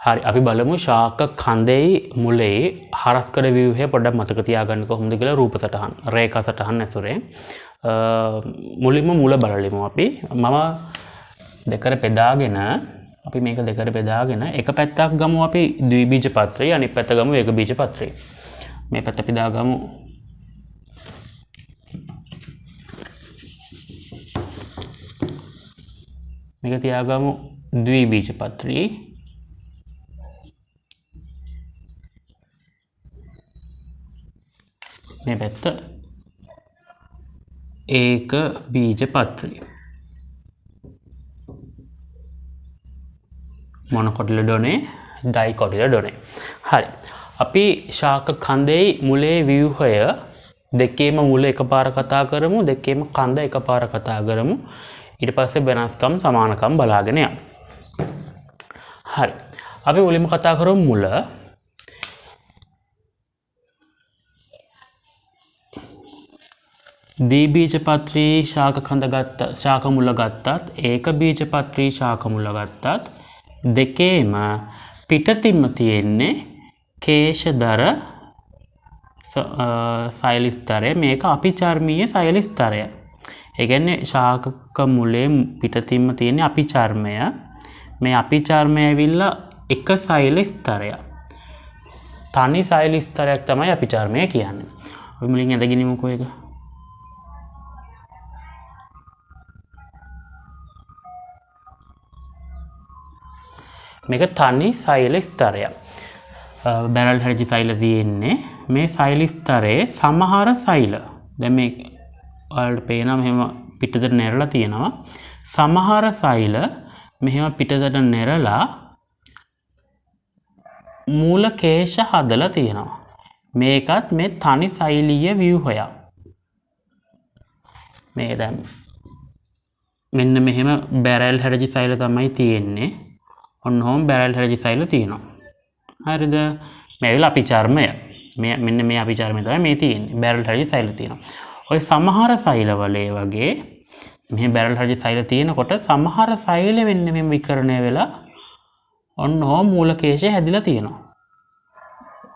හරි අපි බලමු ශාක කන්දේ මුලේ හරස්කඩ ව්‍යුහය පොඩ්ඩක් මතක තියාගන්න කොහොමද කියලා රූප සටහන් රේඛා සටහන් ඇසුරේ මුලින්ම මුල බලලිමු අපි මම දෙකට බෙදාගෙන අපි මේක දෙකට බෙදාගෙන එක පැත්තක් ගමු අපි ද්විබීජ පත්‍රය අනිත් පැත්ත ගමු ඒක බීජ පත්‍රය මේ පැත්ත අපි දාගමු මේක තියාගමු ද්විබීජ පත්‍රය මේ පැත්ත ඒක බීජ පත්‍රය මොනොකොටිලඩොනේ ඩයිකොටිලඩොනේ හරි අපි ශාක කන්දේ මුලේ ව්‍යුහය දෙකේම මුල එකපාර කතා කරමු දෙකේම කන්ද එකපාර කතා කරමු ඊට පස්සේ වෙනස්කම් සමානකම් බලාගෙන යමු හරි අපි මුලින්ම කතා කරමු මුල ද්විබීජපත්‍රී ශාක කන්ද ගත්ත ශාක මුල ගත්තත් ඒක බීජපත්‍රී ශාක මුල ගත්තත් දෙකේම පිටතින්ම තියෙන්නේ කේශදර සෛල ස්තරය මේක අපිචර්මීය සෛල ස්තරය. ඒ කියන්නේ ශාක මුලේ පිටතින්ම තියෙන්නේ අපිචර්මය. මේ අපිචර්මය ඇවිල්ලා එක සෛල ස්තරයක්. තනි සෛල ස්තරයක් තමයි අපිචර්මය කියන්නේ. අපි මුලින් ඇදගෙනමුකෝ ඒක. මේක තනි සෛල ස්තරයක්. බැරල් හැරජි සෛල තියෙන්නේ මේ සෛල ස්තරයේ සමහර සෛල. දැන් මේ ඔයාලට පේනවා මෙහෙම පිටතට නැරලා තියෙනවා. සමහර සෛල මෙහෙම පිටතට නැරලා මූල කේශ හදලා තියෙනවා. මේකත් මේ තනි සෛලීය ව්‍යුහයක්. මේ දැන් මෙන්න මෙහෙම බැරල් හැරජි සෛල තමයි තියෙන්නේ. ඔන්න ඔහොම බැරල් හැරජි සෛල තියෙනවා. හරිද? මේ වෙලාව අපිචර්මය. මෙන්න මේ අපිචර්මය තමයි මේ තියෙන්නේ. බැරල් හැරජි සෛල තියෙනවා. ඔය සමහර සෛලවල ඒ වගේ මෙහි බැරල් හැරජි සෛල තියෙනකොට සමහර සෛල මෙන්න මෙහෙම විකරණය වෙලා ඔන්න ඔහොම මූලකේශය හැදිලා තියෙනවා.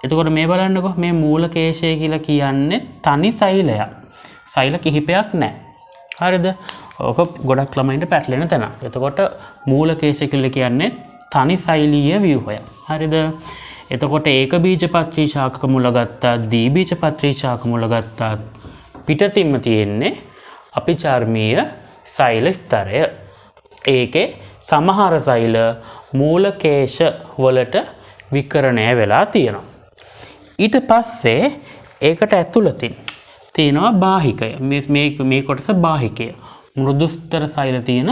එතකොට මේ බලන්නකෝ මේ මූලකේශය කියලා කියන්නේ තනි සෛලයක්. සෛල කිහිපයක් නැහැ. හරිද? ඕක ගොඩක් ළමයින්ට පැටලෙන තැන. එතකොට මූලකේශය කියලා කියන්නේ තනි සෛලීය ව්‍යුහයක්. හරිද? එතකොට ඒක බීජපත්‍රී ශාකක මුල ගත්තා, ද්විබීජපත්‍රී ශාක මුල ගත්තා පිටතින්ම තියෙන්නේ අපිචර්මීය සෛල ස්තරය. ඒකේ සමහර සෛල මූලකේශ වලට විකරණය වෙලා තියෙනවා. ඊට පස්සේ ඒකට ඇතුළතින් තියෙනවා බාහිකය. මේ කොටස බාහිකය. මෘදුස්තර සෛල තියෙන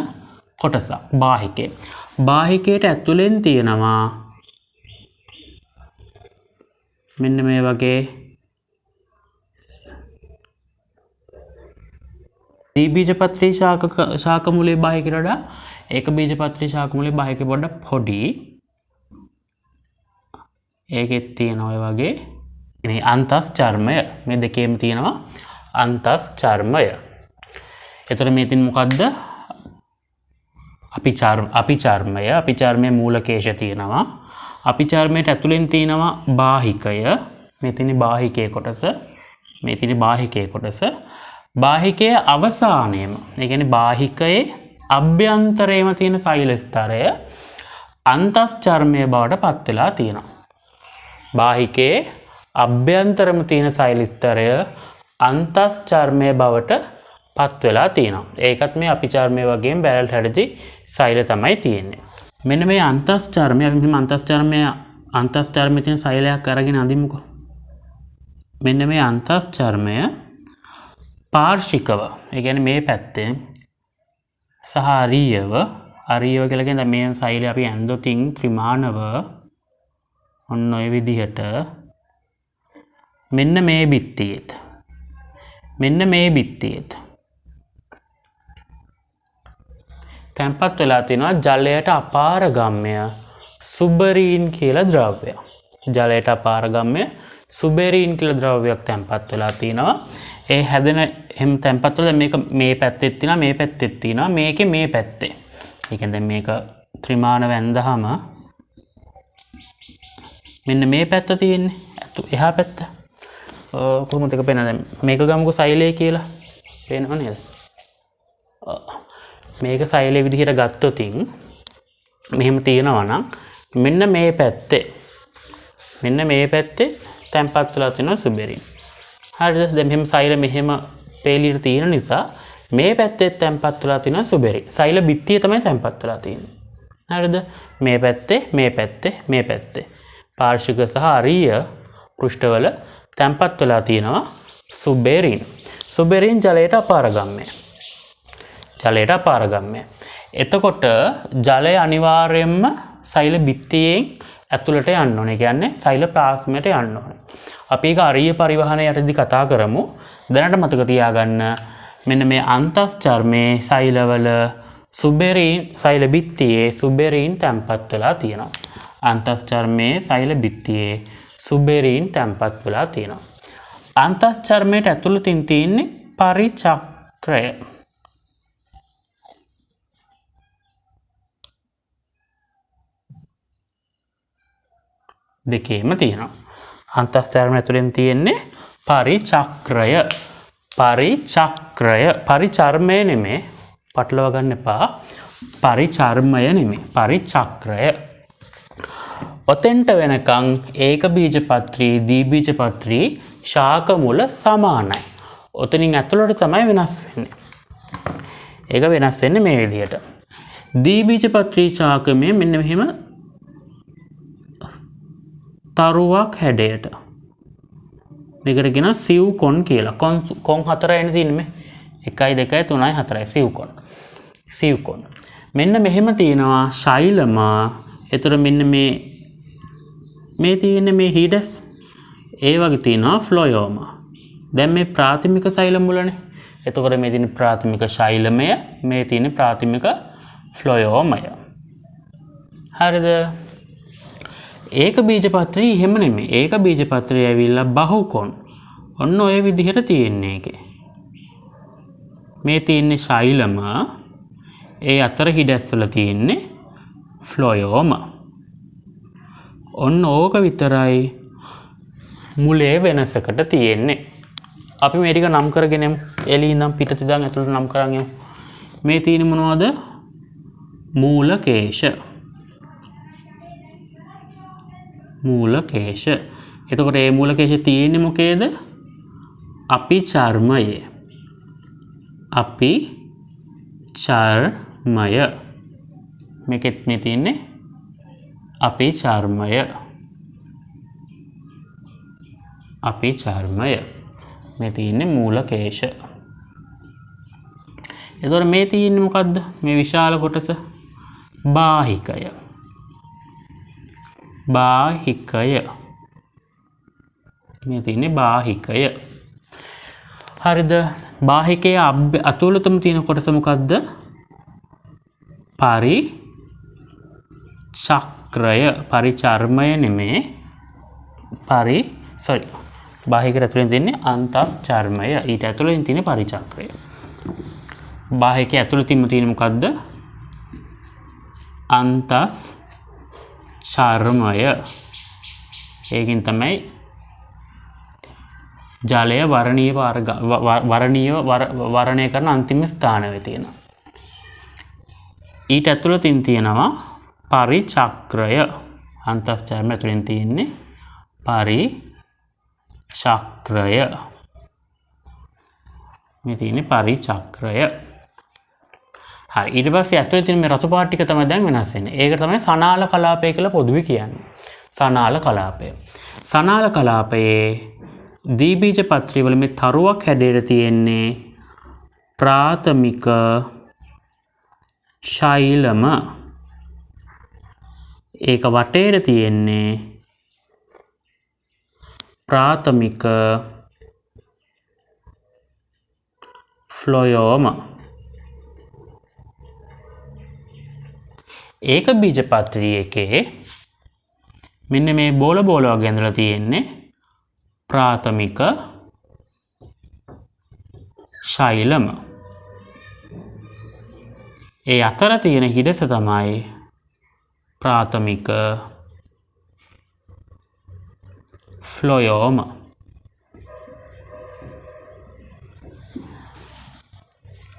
කොටස බාහිකය. බාහිකයට ඇතුළෙන් තියෙනවා මෙන්න මේ වගේ ද්විබීජපත්‍රී ශාක මුලේ බාහිකයට වඩා ඒක බීජපත්‍රී ශාක මුලේ බාහිකය පොඩ්ඩක් පොඩි. ඒකෙත් තියෙන ඔය වගේ මේ අන්තස්චර්මය මේ දෙකේම තියෙනවා අන්තස්චර්මය. එතකොට මේ තින් මොකද්ද? අපිචර්මය මූලකේශ තියෙනවා. අපිචර්මයට ඇතුළෙන් තියෙනවා බාහිකය. මේ තියෙන බාහිකයේ කොටස. මේ තියෙන බාහිකයේ කොටස. බාහිකයේ අවසානයේම ඒ කියන්නේ බාහිකයේ අභ්‍යන්තරයේම තියෙන සෛල ස්තරය අන්තස්චර්මය බවට පත් වෙලා තියෙනවා. බාහිකයේ අභ්‍යන්තරම තියෙන සෛල ස්තරය අන්තස්චර්මය බවට පත් වෙලා තියෙනවා. ඒකත් මේ අපිචර්මය වගේම බැරල් හැරජි සෛල තමයි තියෙන්නේ. මෙන්න මේ අන්තස්චර්මය අපි මෙහෙම අන්තස්චර්මයේ තියෙන සෛලයක් අරගෙන අඳිමුකෝ. මෙන්න මේ අන්තස්චර්මය පාර්ශිකව ඒ කියන්නේ මේ පැත්තෙන් සහ අරීයව කියලා කියන්නේ මේ සෛලය අපි ඇන්දොතින් ත්‍රිමානව ඔන්න ඔය විදිහට මෙන්න මේ බිත්තියේත් තැන්පත් වෙලා තියෙනවා ජලයට අපාරගම්‍ය සුබරීන් කියලා ද්‍රව්‍යයක්. ජලයට අපාරගම්‍ය සුබරීන් කියලා ද්‍රව්‍යයක් තැන්පත් වෙලා තියෙනවා. ඒ හැදෙන එහෙම තැන්පත් වෙලා මේක මේ පැත්තෙත් තියෙනවා මේ පැත්තෙත් තියෙනවා මේකේ මේ පැත්තේ. ඒ කියන්නේ දැන් මේක ත්‍රිමාන වැන්දහම මෙන්න මේ පැත්ත තියෙන්නේ. එහා පැත්ත. කොහොමද ඒක පේනද? මේක ගමුකෝ සෛලය කියලා. පේනව නේද? මේක සෛලයේ විදිහට ගත්තොතින් මෙහෙම තියෙනවා නම් මෙන්න මේ පැත්තේ තැම්පත් වෙලා තියෙනවා සුබෙරින්. හරිද? දැන් මෙහෙම සෛල මෙහෙම පේලියට තියෙන නිසා මේ පැත්තේ තැම්පත් වෙලා තියෙනවා සුබෙරින්. සෛල බිත්තිය තමයි තැම්පත් වෙලා තියෙන්නේ. හරිද? මේ පැත්තේ පාර්ශ්වික සහ අරීය පෘෂ්ඨවල තැම්පත් වෙලා තියෙනවා සුබෙරින්. සුබෙරින් ජලයට අපාරගම්‍ය. එතකොට ජලය අනිවාර්යයෙන්ම සෛල බිත්තියෙන් ඇතුළට යන්න ඕනේ. කියන්නේ සෛල ප්ලාස්මයට යන්න ඕනේ. අපි ඒක අරීය පරිවහනය යටදී කතා කරමු. දැනට මතක තියාගන්න මෙන්න මේ අන්තස්චර්මයේ සෛලවල සෛල බිත්තියේ සුබෙරින් තැම්පත් වෙලා තියෙනවා. අන්තස්චර්මයේ සෛල බිත්තියේ සුබෙරින් තැම්පත් වෙලා තියෙනවා. අන්තස්චර්මයට ඇතුළතින් තියෙන්නේ පරිචක්‍රය. දෙකේම තියෙනවා. අන්තස්චර්මය ඇතුළෙන් තියෙන්නේ පරිචක්‍රය. පරිචර්මය නෙමේ. පටලව ගන්න එපා. පරිචර්මය නෙමේ. පරිචක්‍රය. ඔතෙන්ට වෙනකන් ඒක බීජපත්‍රී, ද්විබීජපත්‍රී ශාක මුල සමානයි. ඔතනින් ඇතුළට තමයි වෙනස් වෙන්නේ. ඒක වෙනස් වෙන්නේ මේ විදිහට. ද්විබීජපත්‍රී ශාකමය මෙන්න මෙහෙම තරුවක් හැඩයට. මේකට කියනවා සිව්කොන් කියලා. කොන් 4යිනේ තියෙන්නේ. 1 2 3 4 සිව්කොන්. මෙන්න මෙහෙම තියෙනවා ශෛලම. ඒතර මෙන්න මේ තියෙන්නේ මේ හීඩස්. ඒ වගේ තියෙනවා ෆ්ලොයෝම. දැන් මේ ප්‍රාථමික සෛල මුලනේ. එතකොට මේ තියෙන ප්‍රාථමික ශෛලමය, මේ තියෙන ප්‍රාථමික ෆ්ලොයෝමය. හරිද? ඒක බීජපත්‍රී එහෙම නෙමෙයි. ඒක බීජපත්‍රී ඇවිල්ලා බහුකොන්. ඔන්න ඔය විදිහට තියෙන්නේ ඒකේ. මේ තියෙන්නේ ශෛලම. ඒ අතර හිඩැස් වල තියෙන්නේ ෆ්ලොයෝම. ඔන්න ඕක විතරයි මුලේ වෙනසකට තියෙන්නේ. අපි මේ ටික නම් කරගෙන යමු. එළිය ඉඳන් පිටත ඉඳන් ඇතුළට නම් කරන් යමු. මේ තියෙන්නේ මොනවද? මූලකේශ. එතකොට මේ මූලකේශ තියෙන්නේ මොකේද? අපිචර්මයේ. මේකෙත් මේ තියෙන්නේ අපිචර්මය. මේ තියෙන්නේ මූලකේශ. එතකොට මේ තියෙන්නේ මොකද්ද? මේ විශාල කොටස බාහිකය. මේ තියෙන්නේ බාහිකය. හරිද? බාහිකයේ අතුලතම තියෙන කොටස මොකද්ද? පරිචක්‍රය. පරිචර්මය නෙමේ. බාහිකට ඇතුලෙන් තියෙන්නේ අන්තස්චර්මය. ඊට ඇතුලෙන් තියෙන්නේ පරිචක්‍රය. බාහිකයේ ඇතුළතින්ම තියෙන්නේ මොකද්ද? අන්තස්චර්මය. ඒකෙන් තමයි ජලය වරණය කරන අන්තිම ස්ථානයේ තියෙනවා. ඊට ඇතුළතින් තියෙනවා පරිචක්‍රය. අන්තස්චර්මය ඇතුළෙන් තියෙන්නේ පරිචක්‍රය. මේ තියෙන්නේ පරිචක්‍රය. හරි. ඊට පස්සේ ඇතුළේ තියෙන මේ රතු පාට ටික තමයි දැන් වෙනස් වෙන්නේ. ඒක තමයි සනාල කලාපය කියලා පොදුවේ කියන්නේ. සනාල කලාපයේ ද්විබීජපත්‍රී වල මේ තරුවක් හැඩයට තියෙන්නේ ප්‍රාථමික ශෛලම. ඒක වටේට තියෙන්නේ ප්‍රාථමික ෆ්ලොයෝම. ඒක බීජපත්‍රී එකේ මෙන්න මේ බෝල වගේ ඇඳලා තියෙන්නේ ප්‍රාථමික ශෛලම. ඒ අතර තියෙන හිඩස තමයි ප්‍රාථමික ෆ්ලොයෝම.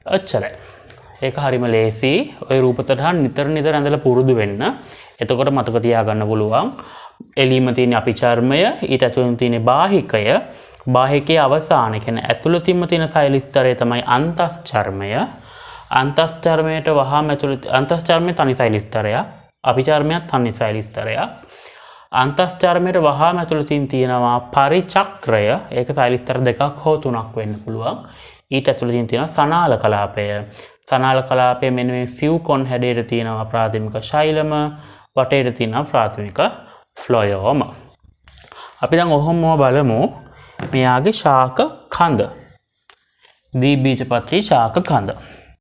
ඔච්චරයි. ඒක හරිම ලේසි. ඔය රූප සටහන් නිතර ඇඳලා පුරුදු වෙන්න. එතකොට මතක තියාගන්න පුළුවන්. එළියම තියෙන අපිචර්මය, ඊට ඇතුළෙන් තියෙන බාහිකය, බාහිකයේ අවසානය කියන්නේ ඇතුළතින්ම තියෙන සෛල ස්තරය තමයි අන්තස්චර්මය. අන්තස්චර්මයට වහාම ඇතුළත අන්තස්චර්මයේ තනි සෛල ස්තරයක්, අපිචර්මයක් තනි සෛල ස්තරයක්. අන්තස්චර්මයට වහාම ඇතුළතින් තියෙනවා පරිචක්‍රය. ඒක සෛල ස්තර දෙකක් හෝ තුනක් වෙන්න පුළුවන්. ඊට ඇතුළතින් තියෙනවා සනාල කලාපය. සනාල කලාපය මෙන්න මේ සිව්කොන් හැඩයට තියෙනවා ප්‍රාථමික ශෛලම, වටේට තියෙනවා ප්‍රාථමික ෆ්ලොයෝම. අපි දැන් ඔහොම බලමු මෙයාගේ ශාක කඳ. ද්විබීජපත්‍රී ශාක කඳ.